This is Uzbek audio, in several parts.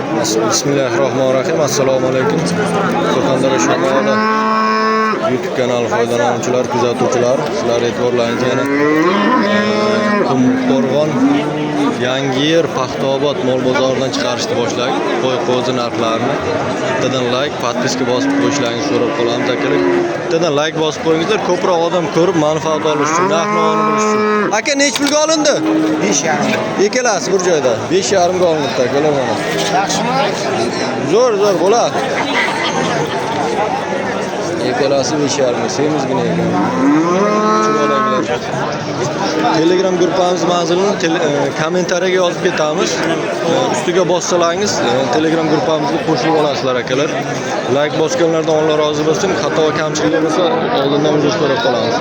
Bismillahirrahmanirrahim. Assalomu alaykum. Surxondaryo shaharida YouTube kanali foydalanuvchilar, kuzatuvchilar, sizlar e'tiborlaringizga yana Qumqo'rg'on Yangiyer Paxtaobod mol bozoridan chiqarishni boshladik. Qo'y-qo'zi narxlarini bittadan like, podpiska bosib qo'yishlaringizni so'rab qolamiz akalar. Bittadan like bosib qo'yingizlar, ko'proq odam ko'rib manfaat olish uchun, narx-navoni bilish uchun. Aka nech pulga olindi? 5,5. Ikkalasi bir joyda 5,5 ga olindi akalar mana. Yaxshimi? Zo'r bo'ladi. Ikkalasi 5,5 semizgina ekan. Telegram gruppamiz manzilini kommentariyaga yozib ketamiz. Ustiga bossalaringiz Telegram gruppamizga qo'shilib olasizlar akalar. Like bosganlardan Alloh rozi bo'lsin. Xato va kamchiliklar bo'lsa oldindan uzr so'rab qolamiz.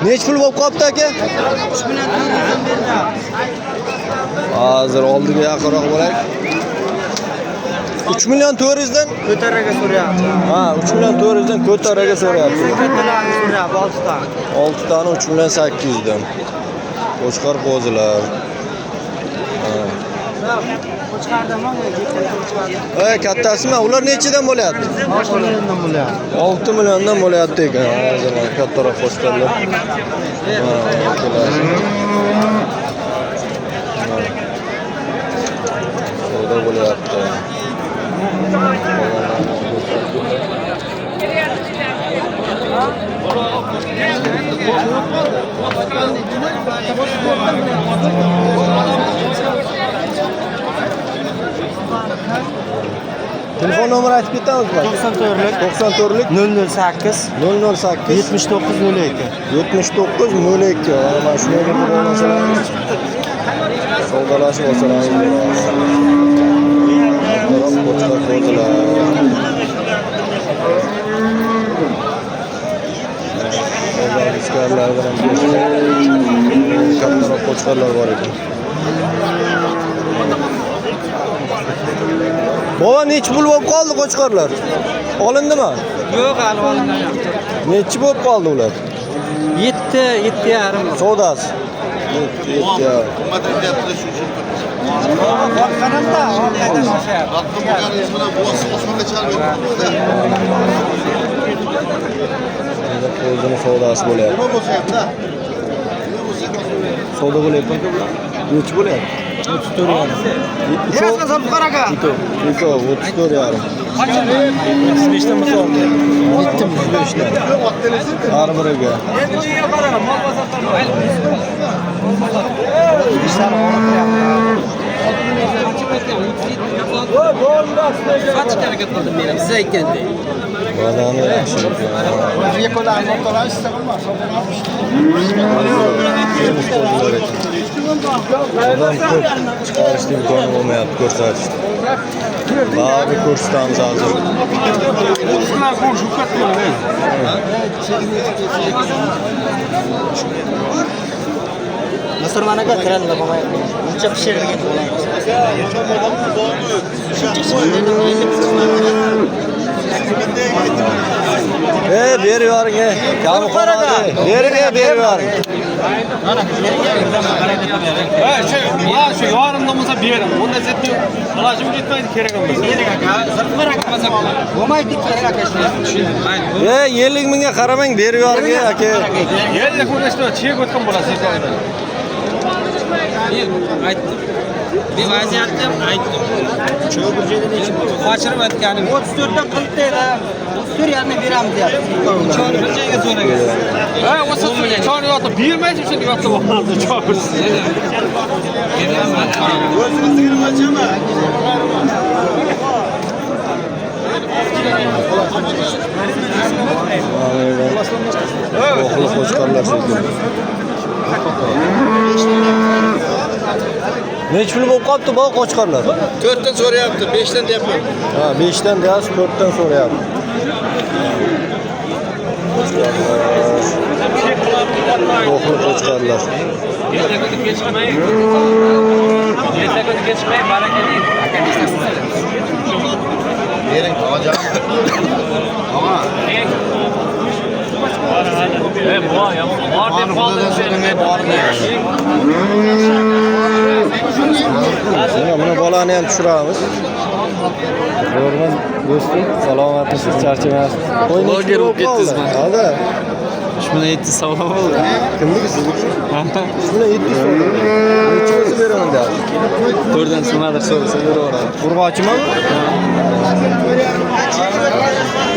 Nech pul bo'lib qopti aka? 3 million berdim. Hozir oldiga yaqinroq bo'laylik. 3 million 400 dan Ko'taraga so'rayapti. Ha, 3 million 400 dan ko'taraga so'rayapti. Ko'taraga so'rayapti 6 ta. 6 tani 3 million 800 dan. Qo'chqor qo'zilar. Qo'chqardami? Ey, kattasimi? Ular nechidan bo'lyapti? 6 milliondan bo'lyapti. 6 milliondan bo'lyapti ekan. Hozir kattaroq qo'chqorlar. Savdo bo'lyapti. Telefon nomeri aytib ketamiz mi? 94lik 94lik 008 008 7902. 7902. Mana shunga bir o'rnashamiz. Savdolashib olsangiz kattaroq qo'chqorlar bor ekan. Bova nechi pul bo'lib qoldi qo'chqorlar? Olindimi? Yo'q, hali olinmayapti. Nechi bo'lib qoldi ular? 7,5. Savdosi. 7,5. Qanaqada? Orqadan oshyapti. O'zini savdosi bo'lyapti. Savdo bo'lyapti. Nechi bo'lyapti? 34,5. Yaxshi solib qaraga. Iko 34,5. Nechta misol? 75 dan. Har biriga. Endi unga qara, mol bozordan. Qancha harakat qildim men siz aytgandek. Badani yaxshi ekan. O'ziga qo'ylarni o'rtalasizmi? Odam ko'p chiqarishni imkoni bo'lmayapti, ko'rsatishni. Bari ko'rsatamiz hozir. Musulmonaga kiradilar bo'lmayapti. Uncha pishirgan bo'ladi. Berib yuboring. Kam qaraga. Berib yuboring. Shu yorimdan bo'lsa bering. Unda zetni ilojim yetmaydi, kerak emas. Kerak aka. Zirqmar aka bo'lmaydi, kerak aka shuni. 50 mingga qaramang, berib yuboring aka. 50 ming ishda chek o'tgan bo'lasiz. Aytdim. Bir vaziyatda aytdim. Cho'g' bir joyda necha pul? Qochirib aytganim 34 dan qilib dedi. 34 yarmi beramiz deyapti. Cho'g' bir joyga so'ragan. Ha, o'sha cho'g' yotib bermaysiz, shuni yotib oldi cho'g'. O'zimizga qachama? Oxli qo'chqorlar shekilli. Nech pul bo'lib qolibdi bu qo'chqorlar? 4 dan so'rayapti, 5 dan deyapman. Ha, 5 dan deyapsiz, 4 dan so'rayapti. Oxli qo'chqorlar. Ertaga kechqamay. Ertaga kechqamay barakali. Aka nechtasizlar? Bering, hojam. Ama Buni bolani ham tushiramiz. Ko'rman do'stim, salomatlisiz, charchamaysiz. Bloger bo'lib ketdingiz mana. Hadi. 3700 savdo bo'ldi. Kimniki sizniki? Shuni 700 so'm. Necha o'zi beraman deyapti. To'rdan nimadir so'rasa beraveradi. Urg'ochimi?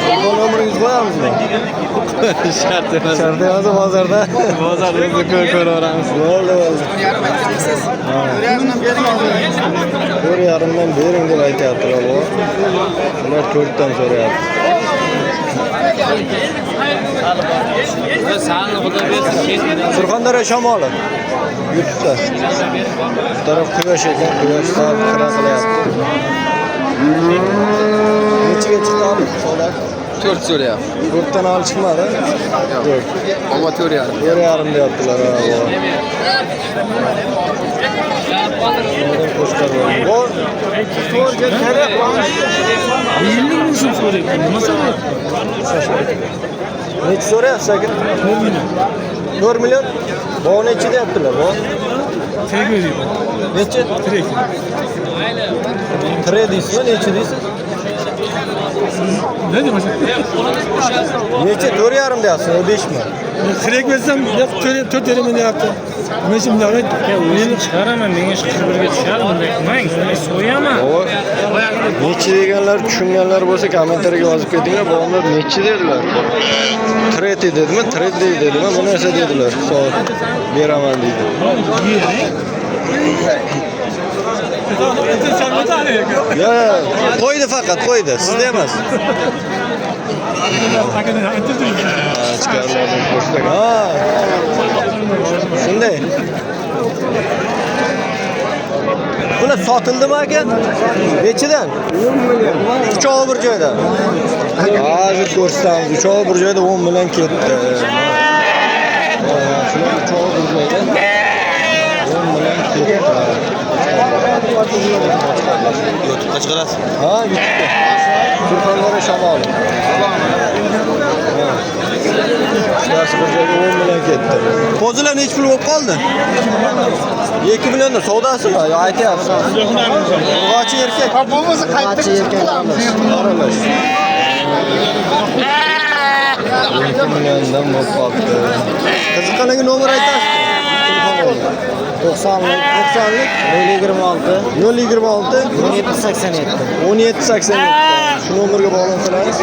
Telefon nomeringizni qo'yamizmi? Shart emas. Shart emas bozorda. Bozorda ko'raveramiz. Bo'ldi. 4,5dan bering deb aytyaptilar bu. Ular 4dan so'rayapti. Surxondaryo shamoli. YouTube'da. Bu taraf quyosh ekan, quyosh sal xira qilyapti. Nechiga chiqdi abi? So'lak. 4 so'rayapti. 4dan olib chiqmadi? Yo'q. Omma 4,5. 4,5 deyaptilar. Bu to'rga kerak. 50 ming so'm so'rayapti. Nima so'rayapti? Necha so'rayapsiz aka? 4 million. 4 million. Bu necha deyaptilar bu? Tek o'zi. Necha? Tek. 3 deysizmi? Necha deysiz? Ne demek? Necha? 4,5 deyapsiz, 5 mi? Krek versem 4 verimin yaptı. Meşim de öyle. Meni chiqaraman, menga 41 ga tushadi, bunday qilmang. Men so'yaman. Necha deganlar tushunganlar bo'lsa kommentariyga yozib ketinglar. Bu odamlar necha dedilar? 30 dedimi? 30 dedimi? Bu narsa dedilar. Soat beraman deydi. Ya, qo'ydi faqat, qo'ydi. Sizda emas. Chiqarlardan qo'shdik. Ha. Shunday. Bular sotildimi aka? Nechidan? 10 million. Uchovi bir joyda. Hozir ko'rsatamiz. Uchovi bir joyda 10 million ketdi. Shular uchovi bir joyda 10 million ketdi. YouTube'ga chiqarasiz. Ha, YouTube'da. Surxondaryo shamoli. Shularsi bir joyda 10 million ketdi. Qo'zilar necha pul bo'lib qoldi? 2 millionda savdosimi? Yo, aytyapsiz. Urg'ochi erkak. Ha, bo'lmasa qaytib chiqamiz. Aralash. 2 milliondan bo'lib qoldi. Qiziqqanlarga nomer aytasiz. 90lik 026 026 1787. 1787. Shu nomerga bog'lansalaringiz.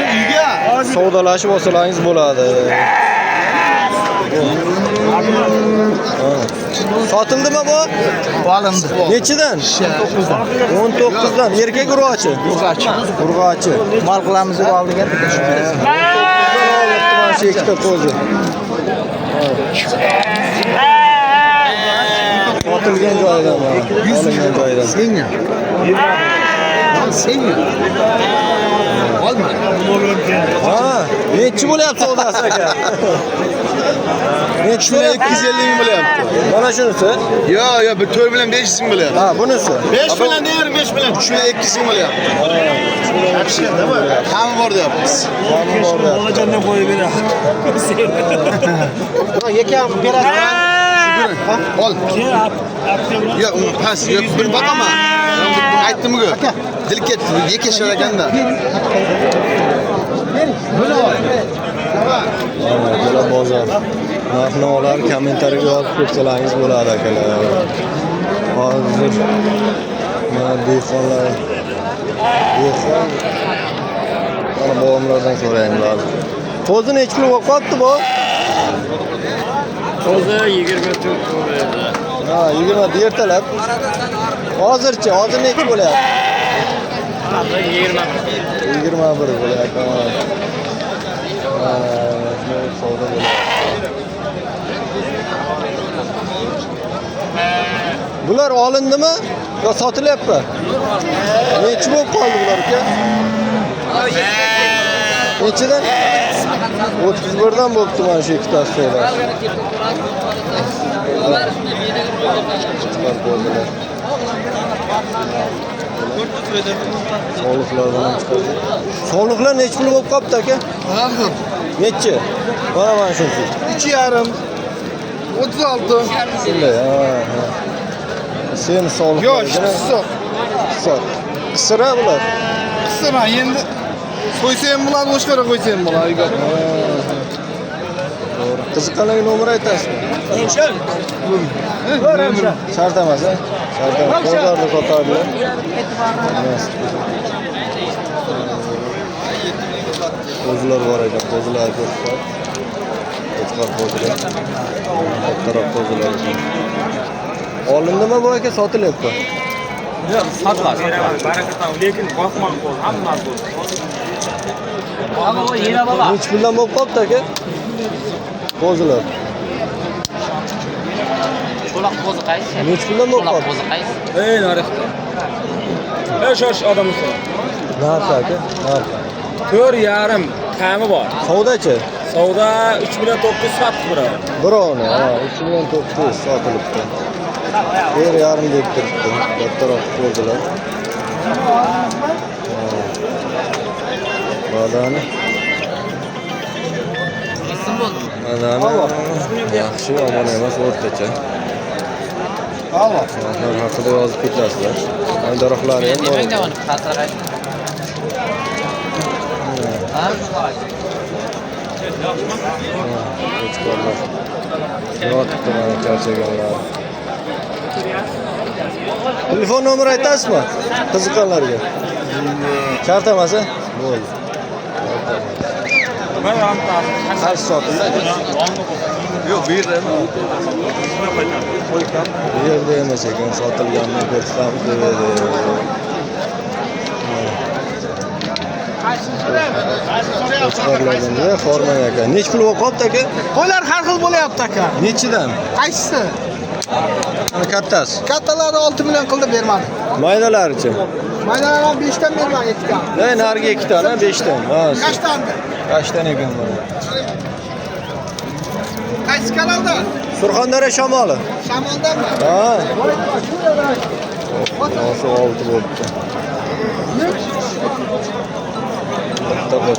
Uyga savdolashib olsalaringiz bo'ladi. Sotildimi bu? Olindi. Nechidan? 19dan. Erkak urg'ochi. Urg'ochi. Mol qilamiz deb oldik. 19dan olibdi mana shu ikkita qo'zi. Sotilgan joyidan, olingan joyidan. Senga. Senga. Olma. Ha, nechi bo'lyapti savdosi aka? Nechi 250 ming bo'lyapti. Mana shunisi? Yo, bir 4 million 500 ming bo'lyapti. Ha, bunisi. 5 million deyver, 5 million. 3 million 200 ming bo'lyapti. Hamma bor deyapmiz. Hamma bor deyapti. Bolajondan qo'yib beradi. Yakam beradi. Ol. Yo, pas, yo, bir boqama. Aytdim-ku. Dil ketdi, yekashar ekanda. Mana bozor. Narx-navolar kommentariyaga yozib qo'ysalaringiz bo'ladi akalar. Hozir mana dehqonlar. Mana bog'imlardan so'raymiz hozir. Qo'zi necha pul bo'lib qolibdi bu? Qo'zi 24 qo'ydi. Ha, 20 ertalab. Hozir necha bo'lyapti? 21 bo'lyapti. Savdo bo'lyapti. Bular olindimi? Yo sotilyapti? Necha bo'lib qoldi bular aka? Nechidan? 31dan bo'libdi mana shu ikkitasi savdo. Chiqarib bo'ldilar. Sog'liqlardan ham chiqadi. Sog'liqlar necha pul bo'lib qopti aka? Necha? Mana shuncha. 3,5 36. Shunday, ha. Sen sog'liq. Yo'q, qisiq. Qisira bular. Qisira endi qo'ysa ham bo'ladi, boshqaroq qo'ysa ham bo'ladi. To'g'ri. Qiziqqanlarga nomer aytasizmi? Shart emas, ha? Shart emas. Bozorda sotadilar. Qo'zilar bor ekan, qo'zilar ko'p bor. Qo'chqor qo'zilar. Kattaroq qo'zilar. Olindimi bu aka, sotilyapti? Yo'q, sotiladi. Baraka lekin qo'rqmang qo'l, hammasi bo'ldi. Ama o yine baba. Necha puldan bo'lib qopti aka? Qo'zilar. Cho'loq qo'zi qaysi? Necha puldan bo'lib Cho'loq qopti? qo'zi qaysi? Ey narxda. Shosh odamsan. Narxi aka? Narxi. 4,5 kami bor. Savdochi? Savdo 3 million 900 sotib turadi. Birovni, ha, 3 million 900 sotilibdi. 1,5 deb turibdi. Kattaroq qo'zilar. Badani. Isim bo'ldi. Badani. Yaxshi, yomon emas, o'rtacha. Narxlar haqida yozib ketasizlar. Aydaroqlari ham bor. Nima deyapman? Qasra qaysi? Ha? Qo'chqorlar. Yotibdi mana charchaganlar. Telefon nomeri aytasizmi? Qiziqqanlarga. Shart emas, ha? Bo'ldi. Qaysi sotildi? Yo'q, bu yerda emas. Bu yerda emas ekan, sotilganini ko'rsatamiz dedi. Qo'chqorlardan da forma ekan. Nech pul bo'lib qopti aka? Qo'ylar har xil bo'lyapti aka. Nechidan? Qaysisi? Ana kattasi. Kattalari 6 million qildi bermadi. Maydalarichi? Maydalar 5 dan bermadi 2 dan. Nariga 2 dona, 5 dan. Ha. Qashtandı. Qashdan ekan bu. Qaysi kanalda? Surxondaryo shamoli. Shamoldami? Ha. Nasıl oldu bo'libdi.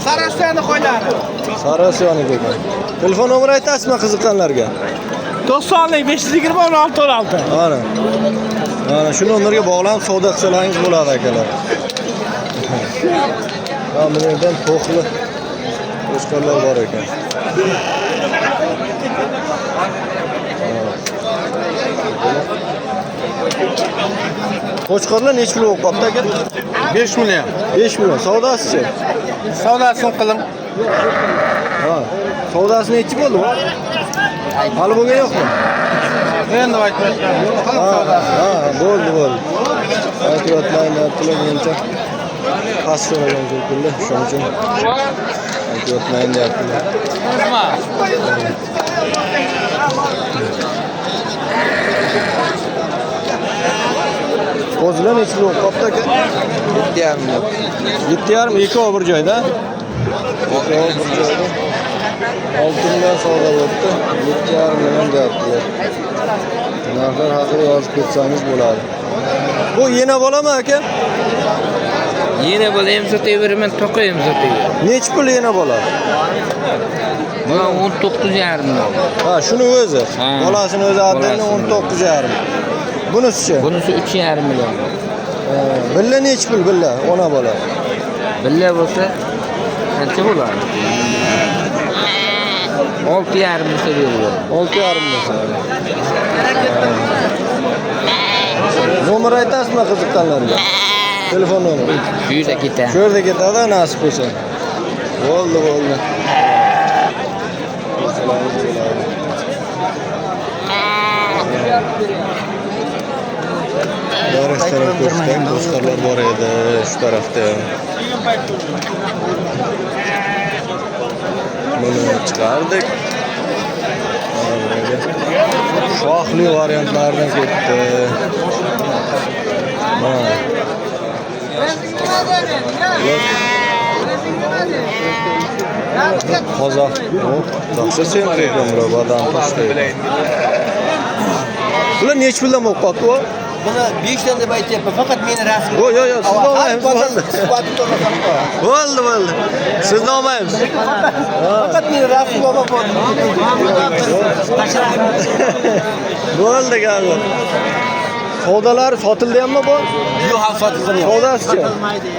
Sarasiyani qo'ylari. Sarasiyoniga ekan. Telefon nomeri aytasizmi qiziqqanlarga? 90lik 520 16 16. Mana. Mana shu nomerga bog'lanib savdo qilsangiz bo'ladi akalar. Mana bu yerdan to'qli qo'chqorlar bor ekan. Qo'chqorlar necha pul bo'lib qopti aka? 5 million. 5 million. Savdosichi? Savdosini qiling. Ha. Savdosi nechi bo'ldi bu? Hali bo'lgan yo'qmi? Endi aytmayman. Ha, bo'ldi. Aytayotmayman, tilagancha past so'ragan shekilli, shuning uchun aytayotmayman deyaptilar. Qo'zilar nechi pul qopti aka? 7,5. 7,5 bir joyda. 6 million savdo bo'libdi. 7,5 million deyaptilar. Narxlar haqida yozib ketsangiz bo'ladi. Bu yena bo'ladimi aka? Yine bola ham sotaveraman, to'qa ham sotaveraman. Nechi pul yena bo'ladi? Mana 19,5 million. Ha, shuni o'zi. Ha. Bolasini o'zi adini 19,5. Bunisi-chi? Bunisi 3,5 million. Billa nechi pul billa? Ona bola. Billa bo'lsa qancha bo'ladi? 6,5 bo'lsa beraman. 6,5 bo'lsa. Nomer aytasizmi qiziqqanlarga? Telefon nomeri. Shu yerda ketadi. Shu yerda ketadi, nasib bo'lsa. Bo'ldi. Restoran ko'rsatgan qo'chqorlar bor edi shu tarafda. Buni chiqardik. Shohli variantlardan ketdi. Qozoq. Yaxshi sen ekan bular badam toshlaydi. Bular necha puldan bo'lib qoldi bu? Buni 5 dan deb aytyapman. Faqat meni rasmim. Yo'q, sizni olmaymiz. Bo'ldi. Sizni olmaymiz. Faqat meni rasmim olib bordim. Bo'ldi g'alaba. Savdolar sotildi-mi bu? Yo'q, hal sotilmaydi. Savdosichi?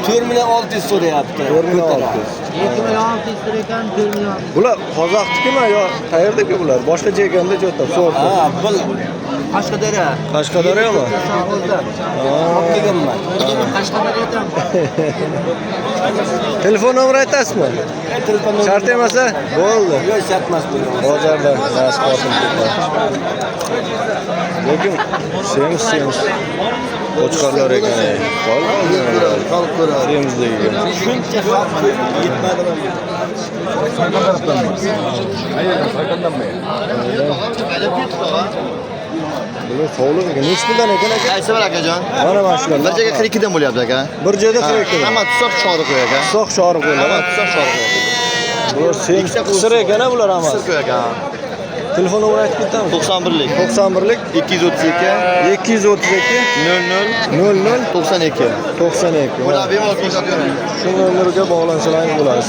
4600 so'rayapti. 4600. 2600 so'raykan, 4 Bular qozoqnikimi yo qayerdagi bular? Boshqacha ekanda jo'ta, so'rdi. Ha, bu Qashqadaryo. Qashqadaryomi? Olganman. Qashqadaryodan. Telefon nomeri aytasizmi? Shart emasa, bo'ldi. Yo'q, shart emas bu. Bozorda nasib olsin. Lekin semiz qo'chqorlar ekan. Xalq ko'radi. Semizligi. Shuncha xalq yetmadimi? Bular sog'liq ekan. Nech puldan ekan aka? Qaysi bir akajon? Mana shular. Bir joyga 42 dan bo'lyapti aka. Bir joyda 42 dan. Hamma tusoq chori qo'y aka. Soq shori Hamma qo'ylar. tusoq chori qo'y. Bular semiz qisir ekan bular hamma. Qisir qo'y aka. Telefon nomeri aytib ketamiz. 91lik 91lik 232 232 00 00 92. 92. Bular bemalol ko'rsatib Shu nomerga bog'lansangiz bo'ladi.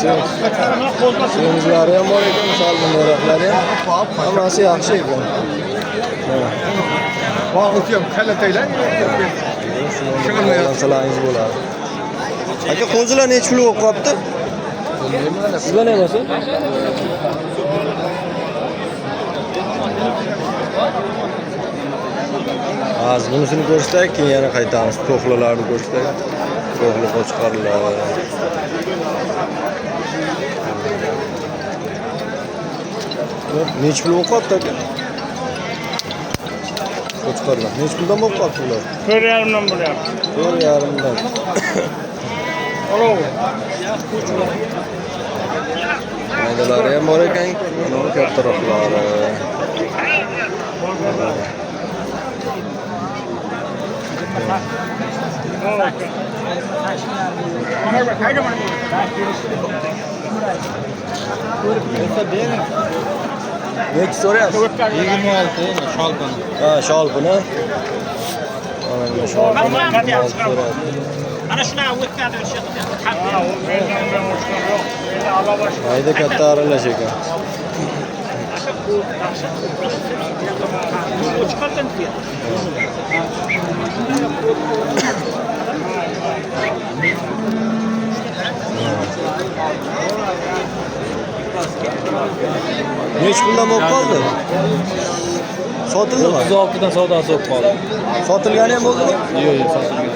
Semizlari ham bor ekan, misol bunaqalari ham. Hammasi yaxshi ekan. Bog'lab ham qalataylar. Shunga bog'lansangiz bo'ladi. Aka, qo'zilar nech pul bo'lib qolibdi? Sizdan emas-a? Az bunisini ko'rsak, keyin yana qaytamiz. To'qlilarni ko'rsak, to'qli qo'chqorlar. Nech pul bo'lib qolibdi aka? Qo'chqorlar. Nech puldan bo'lib qolibdi ular? 4,5 dan bo'lyapti. 4,5 dan. Olov. Maydalari ham bor ekan, mana kattaroqlari. Nech so'rayapsiz? 26 sholpon. Ha, sholpini. Mana bu sholpini. Ana shunaqa o'tkazib o'tishadi. Mayda katta aralash ekan. Nech puldan bo'lib qoldi? Sotildimi? 36 dan savdosi bo'lib qoldi. Sotilgani ham bo'ldimi? Yo'q, sotilgan.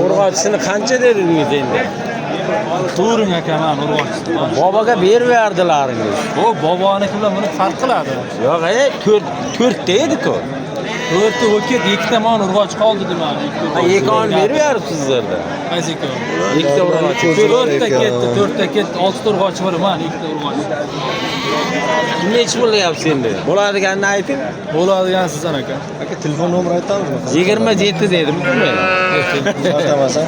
Urg'ochisini qancha dedingiz endi? Turing aka, men urg'ochisini. Boboga berib berdilaringiz. O, boboniki bilan buni farq qiladi. Yo'q, 4 ta edi-ku. 4 ta o'kit, 2 ta mon urg'och qoldi demadi. Ekon berib beribsiz sizlarda. Qaysi ekon? 2 ta urg'och. 4 ta ketdi, 6 ta urg'och bor, men 2 ta urg'och. Nech bo'lyapsiz endi? Bo'ladiganini ayting. Bo'ladigan sizdan aka. Aka, telefon nomeri aytamizmi? 27 dedim men. Aytamasan.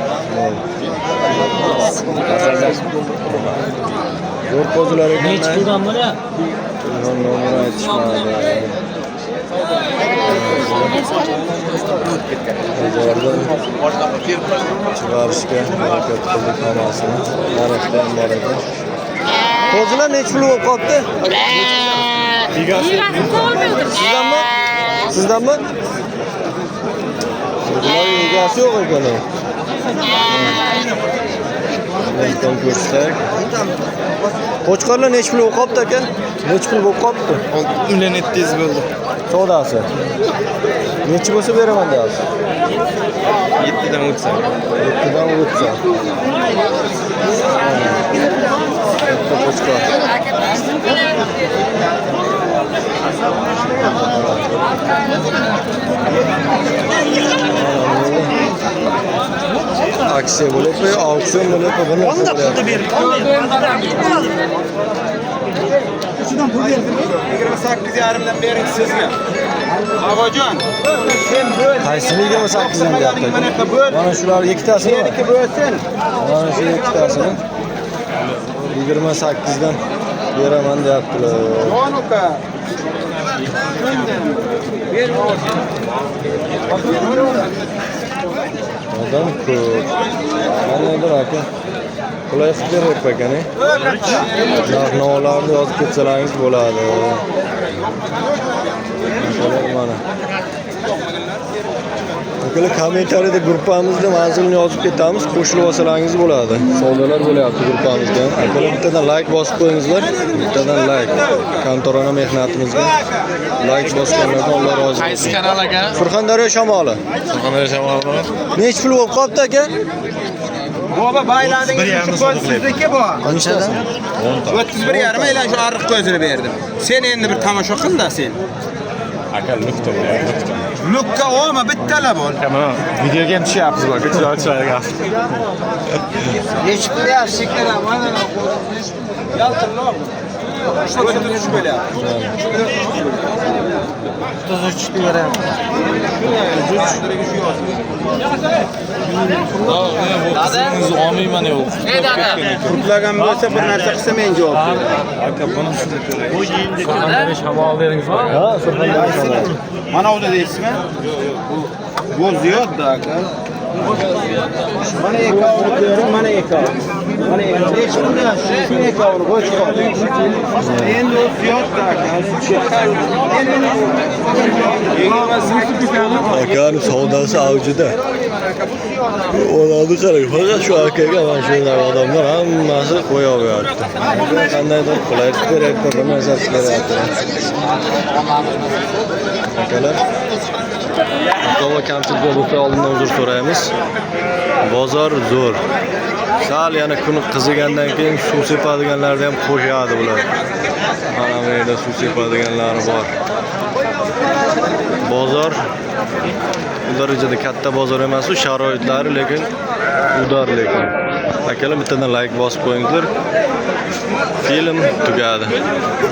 Zo'r qo'zilar ekan. Nech puldan buni? Telefon nomeri aytishmadi. Chiqarishga harakat qildik hammasini. Narxda ham bor ekan. Qo'zilar nech pul bo'lib qolibdi? Sizdanmi? Sizdanmi? Qo'zilar egasi yo'q ekan. Bundan ko'rsak. Qo'chqorlar nech pul bo'lib qolibdi aka? Nech pul bo'lib qolibdi? 1,700 bo'ldi. Savdosi. Nechi bo'lsa beraman deyapsiz? 7 dan o'tsa. 7 dan o'tsa. Katta qo'chqor. Aksiya bo'lyapti, auksion bo'lyapti, bir narsa bo'lyapti. 28,5 dan bering sizga. Babojon, Qaysini 28 dan deyapti? Mana shular ikkitasini. meniki bo'lsin. Mana shu ikkitasini 28 dan beraman deyaptilar. Jon uka. Odam ko'p. Qanaydir aka. Qulay fikr yo'q ekan. Narx-navolarni yozib ketsalaringiz bo'ladi. Mana. Akalar kommentariyada gruppamizda manzilni yozib ketamiz, qo'shilib olsalaringiz bo'ladi. Savdolar bo'lyapti gruppamizda. Akalar bittadan like bosib qo'yingizlar. Bittadan like. Kantorona mehnatimizga like bosganlardan Alloh rozi bo'lsin. Qaysi kanal aka? Surxondaryo shamoli. Surxondaryo shamolimi? Nech pul bo'lib qopti aka? Baba baylandingiz shu sizniki bu. Qanchadan? 31,5 aylan shu ariq ko'zini berdim. Sen endi bir tomosha qil-da sen. Aka nukta bu, nukta. Lukka olma, bittala bo'l. Mana videoga ham tushyapsiz bak, chiroyli. Nechta qilyapsiz shekillar mana. Yaltirnoq. Shu bo'lyapti. 33 beraman. Siz olmayman yo'q. Qurtlagan bo'lsa bir narsa qilsa men javob beraman. Aka buni Surxondaryo shamollaringiz bor. Ha, Surxondaryo shamoli. Mana o'da deysizmi? Bu ziyodda aka. Mana ekavni ko'ring, mana ekavni. Mana ekavni. Hech qanday shu ekavni qo'yib qo'y. Endi u ziyodda aka. Akani savdosi avjida. Ularni qarang, faqat shu akaga mana shunday odamlar hammasi qo'yaveryapti. Qandaydir qulaylik kerakdir, nima narsa kerakdir. Akalar, Qova kamchilik bo'lsa oldindan uzr so'raymiz. Bozor zo'r. Sal yana kun qizigandan keyin suv sepadiganlarni ham qo'shadi bular. Mana bu yerda suv sepadiganlari bor. Bozor bu darajada katta bozor emas, u sharoitlari lekin udar lekin. Akalar bittadan like bosib qo'yinglar. Film tugadi.